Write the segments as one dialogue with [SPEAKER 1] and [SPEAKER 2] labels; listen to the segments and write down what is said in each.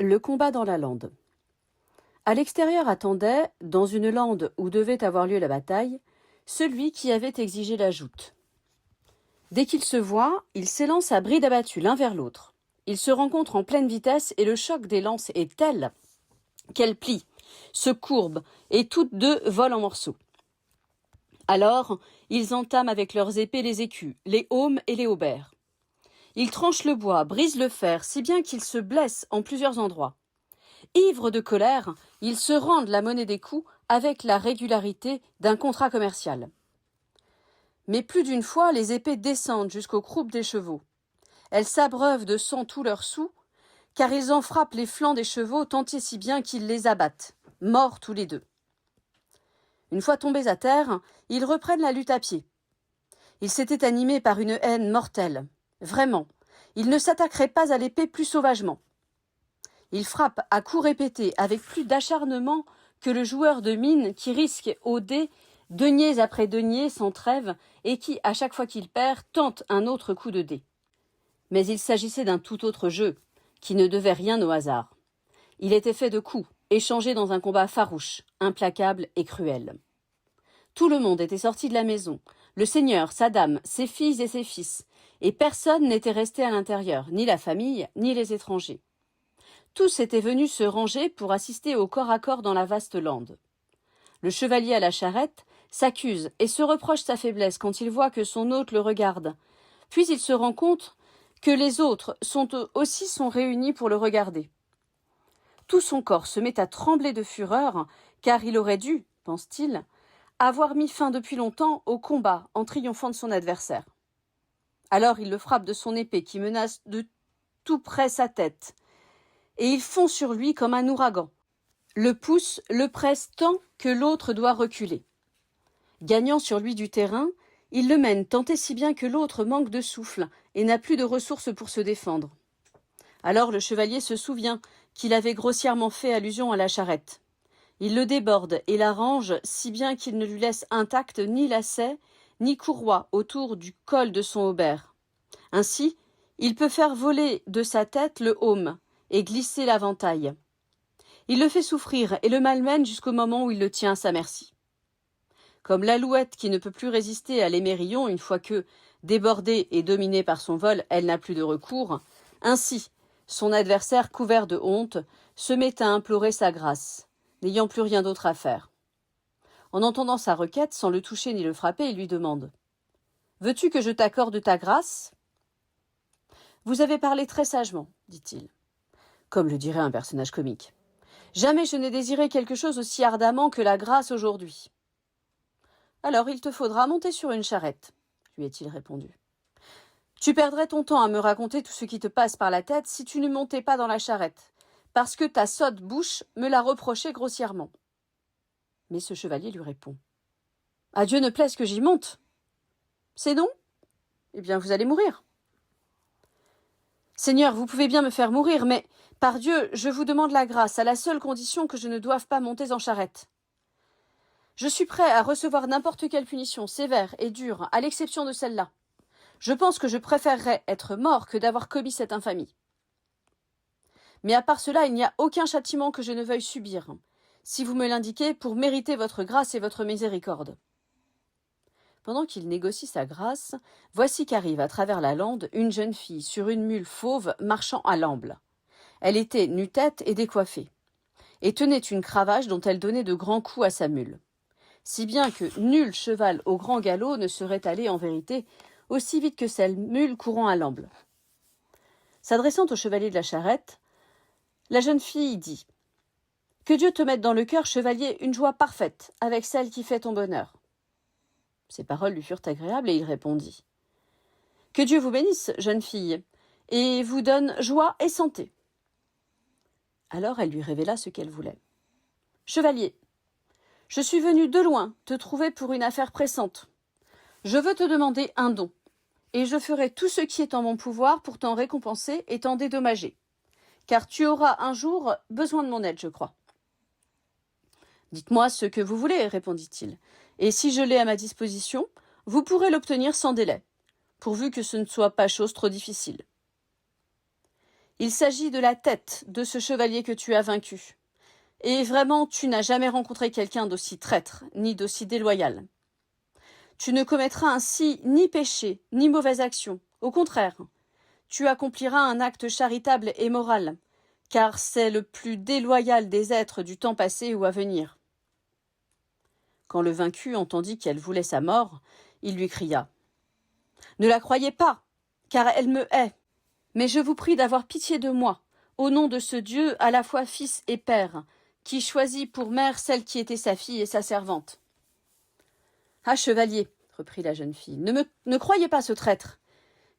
[SPEAKER 1] Le combat dans la lande. À l'extérieur attendait, dans une lande où devait avoir lieu la bataille, celui qui avait exigé la joute. Dès qu'ils se voient, ils s'élancent à bride abattue l'un vers l'autre. Ils se rencontrent en pleine vitesse et le choc des lances est tel qu'elles plient, se courbent et toutes deux volent en morceaux. Alors, ils entament avec leurs épées les écus, les aumes et les haubers. Ils tranchent le bois, brisent le fer, si bien qu'ils se blessent en plusieurs endroits. Ivres de colère, ils se rendent la monnaie des coups avec la régularité d'un contrat commercial. Mais plus d'une fois, les épées descendent jusqu'aux croupes des chevaux. Elles s'abreuvent de sang tous leurs sous, car ils en frappent les flancs des chevaux tant et si bien qu'ils les abattent, morts tous les deux. Une fois tombés à terre, ils reprennent la lutte à pied. Ils s'étaient animés par une haine mortelle. Vraiment, ils ne s'attaqueraient pas à l'épée plus sauvagement. Ils frappent à coups répétés avec plus d'acharnement que le joueur de mine qui risque au dé deniers après deniers sans trêve et qui, à chaque fois qu'il perd, tente un autre coup de dé. Mais il s'agissait d'un tout autre jeu, qui ne devait rien au hasard. Il était fait de coups, échangés dans un combat farouche, implacable et cruel. Tout le monde était sorti de la maison, le seigneur, sa dame, ses filles et ses fils, et personne n'était resté à l'intérieur, ni la famille, ni les étrangers. Tous étaient venus se ranger pour assister au corps à corps dans la vaste lande. Le chevalier à la charrette s'accuse et se reproche sa faiblesse quand il voit que son hôte le regarde. Puis il se rend compte que les autres sont réunis pour le regarder. Tout son corps se met à trembler de fureur, car il aurait dû, pense-t-il, avoir mis fin depuis longtemps au combat en triomphant de son adversaire. Alors il le frappe de son épée qui menace de tout près sa tête, et il fond sur lui comme un ouragan. Le pousse, le presse tant que l'autre doit reculer. Gagnant sur lui du terrain, il le mène tant et si bien que l'autre manque de souffle et n'a plus de ressources pour se défendre. Alors le chevalier se souvient qu'il avait grossièrement fait allusion à la charrette. Il le déborde et l'arrange si bien qu'il ne lui laisse intact ni lacet ni courroie autour du col de son haubert. Ainsi, il peut faire voler de sa tête le aume et glisser l'aventail. Il le fait souffrir et le malmène jusqu'au moment où il le tient à sa merci. Comme l'alouette qui ne peut plus résister à l'émerillon une fois que, débordée et dominée par son vol, elle n'a plus de recours, ainsi, son adversaire, couvert de honte, se met à implorer sa grâce, n'ayant plus rien d'autre à faire. En entendant sa requête, sans le toucher ni le frapper, il lui demande « Veux-tu que je t'accorde ta grâce ?»« Vous avez parlé très sagement, dit-il, comme le dirait un personnage comique. Jamais je n'ai désiré quelque chose aussi ardemment que la grâce aujourd'hui. »« Alors il te faudra monter sur une charrette, lui est-il répondu. Tu perdrais ton temps à me raconter tout ce qui te passe par la tête si tu ne montais pas dans la charrette, parce que ta sotte bouche me l'a reproché grossièrement. Mais ce chevalier lui répond. À Dieu ne plaise que j'y monte. C'est non? Eh bien, vous allez mourir. Seigneur, vous pouvez bien me faire mourir, mais, par Dieu, je vous demande la grâce, à la seule condition que je ne doive pas monter en charrette. Je suis prêt à recevoir n'importe quelle punition, sévère et dure, à l'exception de celle-là. Je pense que je préférerais être mort que d'avoir commis cette infamie. Mais à part cela, il n'y a aucun châtiment que je ne veuille subir, si vous me l'indiquez, pour mériter votre grâce et votre miséricorde. Pendant qu'il négocie sa grâce, voici qu'arrive à travers la lande une jeune fille sur une mule fauve marchant à l'amble. Elle était nu-tête et décoiffée, et tenait une cravache dont elle donnait de grands coups à sa mule. Si bien que nul cheval au grand galop ne serait allé, en vérité, aussi vite que cette mule courant à l'amble. S'adressant au chevalier de la charrette, la jeune fille dit « Que Dieu te mette dans le cœur, chevalier, une joie parfaite, avec celle qui fait ton bonheur. » Ces paroles lui furent agréables et il répondit « Que Dieu vous bénisse, jeune fille, et vous donne joie et santé. » Alors elle lui révéla ce qu'elle voulait. « Chevalier, je suis venue de loin te trouver pour une affaire pressante. Je veux te demander un don, et je ferai tout ce qui est en mon pouvoir pour t'en récompenser et t'en dédommager, car tu auras un jour besoin de mon aide, je crois. »« Dites-moi ce que vous voulez, répondit-il, et si je l'ai à ma disposition, vous pourrez l'obtenir sans délai, pourvu que ce ne soit pas chose trop difficile. » Il s'agit de la tête de ce chevalier que tu as vaincu. Et vraiment, tu n'as jamais rencontré quelqu'un d'aussi traître, ni d'aussi déloyal. Tu ne commettras ainsi ni péché, ni mauvaise action. Au contraire, tu accompliras un acte charitable et moral, car c'est le plus déloyal des êtres du temps passé ou à venir. » Quand le vaincu entendit qu'elle voulait sa mort, il lui cria « Ne la croyez pas, car elle me hait. Mais je vous prie d'avoir pitié de moi, au nom de ce Dieu à la fois fils et père, qui choisit pour mère celle qui était sa fille et sa servante. »« Ah, chevalier, reprit la jeune fille, ne croyez pas ce traître.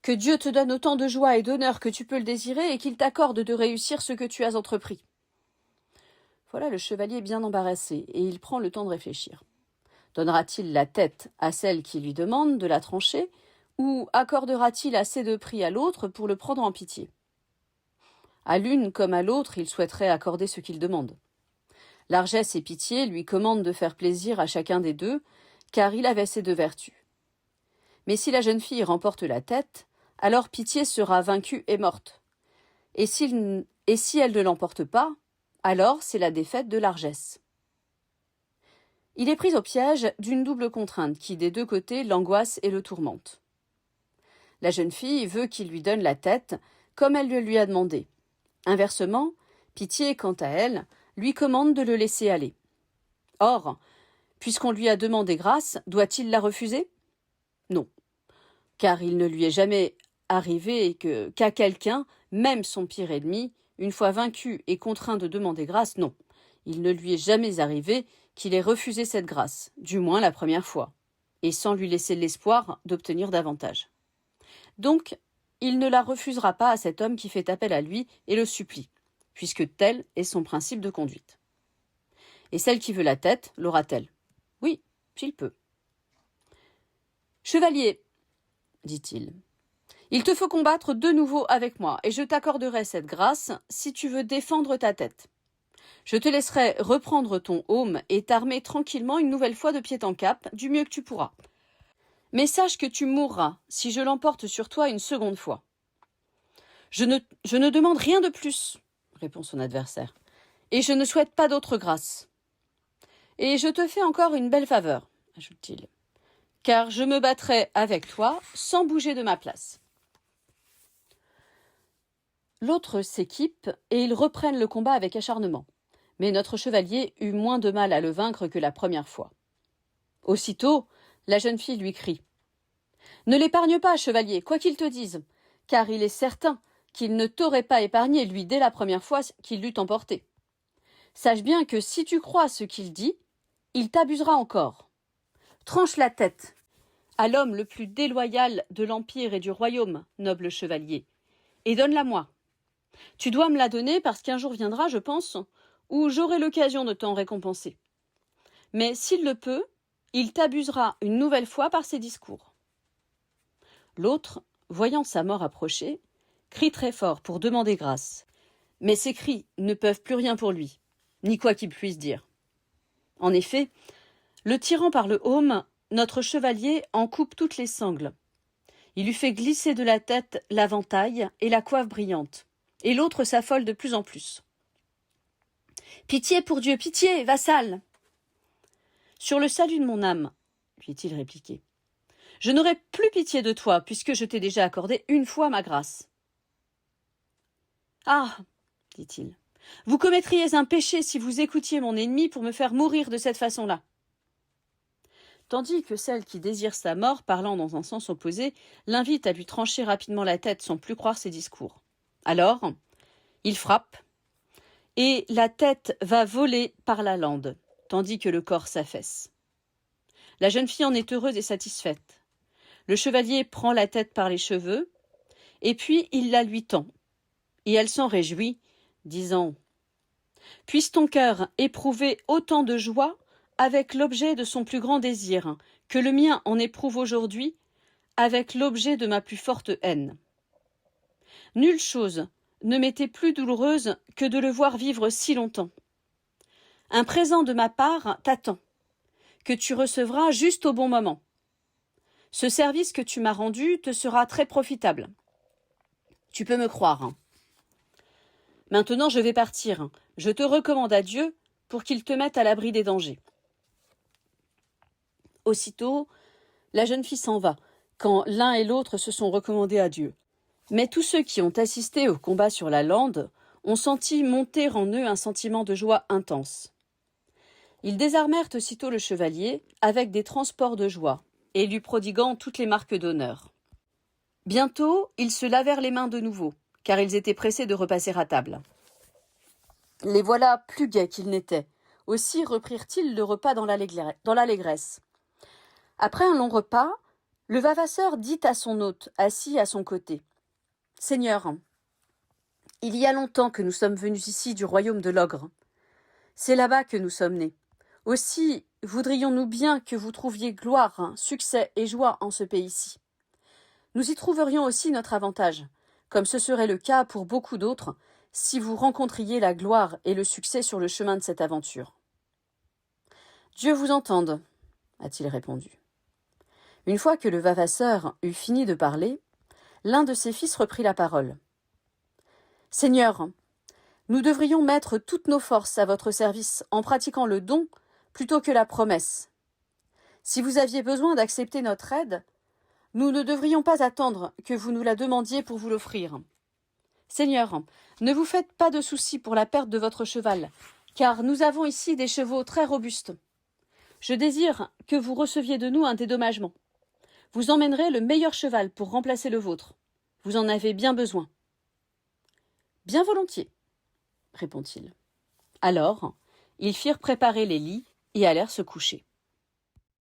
[SPEAKER 1] Que Dieu te donne autant de joie et d'honneur que tu peux le désirer et qu'il t'accorde de réussir ce que tu as entrepris. » Voilà le chevalier bien embarrassé, et il prend le temps de réfléchir. Donnera-t-il la tête à celle qui lui demande de la trancher, ou accordera-t-il assez de prix à l'autre pour le prendre en pitié? À l'une comme à l'autre, il souhaiterait accorder ce qu'il demande. Largesse et pitié lui commandent de faire plaisir à chacun des deux, car il avait ces deux vertus. Mais si la jeune fille remporte la tête, alors pitié sera vaincue et morte. Et si elle ne l'emporte pas, alors c'est la défaite de largesse. Il est pris au piège d'une double contrainte qui, des deux côtés, l'angoisse et le tourmente. La jeune fille veut qu'il lui donne la tête, comme elle le lui a demandé. Inversement, pitié, quant à elle, lui commande de le laisser aller. Or, puisqu'on lui a demandé grâce, doit-il la refuser? Non, car il ne lui est jamais arrivé qu'à quelqu'un, même son pire ennemi, une fois vaincu et contraint de demander grâce, non. Il ne lui est jamais arrivé qu'il ait refusé cette grâce, du moins la première fois, et sans lui laisser l'espoir d'obtenir davantage. Donc, il ne la refusera pas à cet homme qui fait appel à lui et le supplie, puisque tel est son principe de conduite. Et celle qui veut la tête, l'aura-t-elle? Oui, s'il peut. « Chevalier, dit-il, il te faut combattre de nouveau avec moi, et je t'accorderai cette grâce si tu veux défendre ta tête. Je te laisserai reprendre ton aume et t'armer tranquillement une nouvelle fois de pied en cap, du mieux que tu pourras. Mais sache que tu mourras si je l'emporte sur toi une seconde fois. »« Je ne demande rien de plus, répond son adversaire, et je ne souhaite pas d'autre grâce. Et je te fais encore une belle faveur, ajoute-t-il, car je me battrai avec toi sans bouger de ma place. » L'autre s'équipe et ils reprennent le combat avec acharnement. Mais notre chevalier eut moins de mal à le vaincre que la première fois. Aussitôt, la jeune fille lui crie « Ne l'épargne pas, chevalier, quoi qu'il te dise, car il est certain qu'il ne t'aurait pas épargné, lui, dès la première fois qu'il l'eût emporté. Sache bien que si tu crois ce qu'il dit, il t'abusera encore. Tranche la tête à l'homme le plus déloyal de l'Empire et du royaume, noble chevalier, et donne-la-moi. Tu dois me la donner parce qu'un jour viendra, je pense, où j'aurai l'occasion de t'en récompenser. Mais s'il le peut, il t'abusera une nouvelle fois par ses discours. » L'autre, voyant sa mort approcher, crie très fort pour demander grâce. Mais ses cris ne peuvent plus rien pour lui, ni quoi qu'il puisse dire. En effet, le tirant par le aume, notre chevalier en coupe toutes les sangles. Il lui fait glisser de la tête l'aventail et la coiffe brillante, et l'autre s'affole de plus en plus. « Pitié pour Dieu, pitié, vassal !»« Sur le salut de mon âme, lui est-il répliqué, je n'aurai plus pitié de toi, puisque je t'ai déjà accordé une fois ma grâce. »« Ah, dit-il, vous commettriez un péché si vous écoutiez mon ennemi pour me faire mourir de cette façon-là. » Tandis que celle qui désire sa mort, parlant dans un sens opposé, l'invite à lui trancher rapidement la tête sans plus croire ses discours. Alors, il frappe, et la tête va voler par la lande, tandis que le corps s'affaisse. La jeune fille en est heureuse et satisfaite. Le chevalier prend la tête par les cheveux, et puis il la lui tend, et elle s'en réjouit, disant « Puisse ton cœur éprouver autant de joie avec l'objet de son plus grand désir, que le mien en éprouve aujourd'hui avec l'objet de ma plus forte haine. Nulle chose ne m'était plus douloureuse que de le voir vivre si longtemps. Un présent de ma part t'attend, que tu recevras juste au bon moment. Ce service que tu m'as rendu te sera très profitable. Tu peux me croire. » Maintenant je vais partir. Je te recommande à Dieu pour qu'il te mette à l'abri des dangers. » Aussitôt, la jeune fille s'en va, quand l'un et l'autre se sont recommandés à Dieu. Mais tous ceux qui ont assisté au combat sur la lande ont senti monter en eux un sentiment de joie intense. Ils désarmèrent aussitôt le chevalier avec des transports de joie, et lui prodiguant toutes les marques d'honneur. Bientôt, ils se lavèrent les mains de nouveau, car ils étaient pressés de repasser à table. Les voilà plus gais qu'ils n'étaient. Aussi reprirent-ils le repas dans l'allégresse. Après un long repas, le Vavasseur dit à son hôte, assis à son côté, « Seigneur, il y a longtemps que nous sommes venus ici du royaume de l'ogre. C'est là-bas que nous sommes nés. Aussi voudrions-nous bien que vous trouviez gloire, succès et joie en ce pays-ci. Nous y trouverions aussi notre avantage, comme ce serait le cas pour beaucoup d'autres, si vous rencontriez la gloire et le succès sur le chemin de cette aventure. »« Dieu vous entende, » a-t-il répondu. Une fois que le Vavasseur eut fini de parler, l'un de ses fils reprit la parole. « Seigneur, nous devrions mettre toutes nos forces à votre service en pratiquant le don plutôt que la promesse. Si vous aviez besoin d'accepter notre aide, nous ne devrions pas attendre que vous nous la demandiez pour vous l'offrir. Seigneur, ne vous faites pas de soucis pour la perte de votre cheval, car nous avons ici des chevaux très robustes. Je désire que vous receviez de nous un dédommagement. Vous emmènerez le meilleur cheval pour remplacer le vôtre. Vous en avez bien besoin. »« Bien volontiers, » répond-il. Alors, ils firent préparer les lits et allèrent se coucher.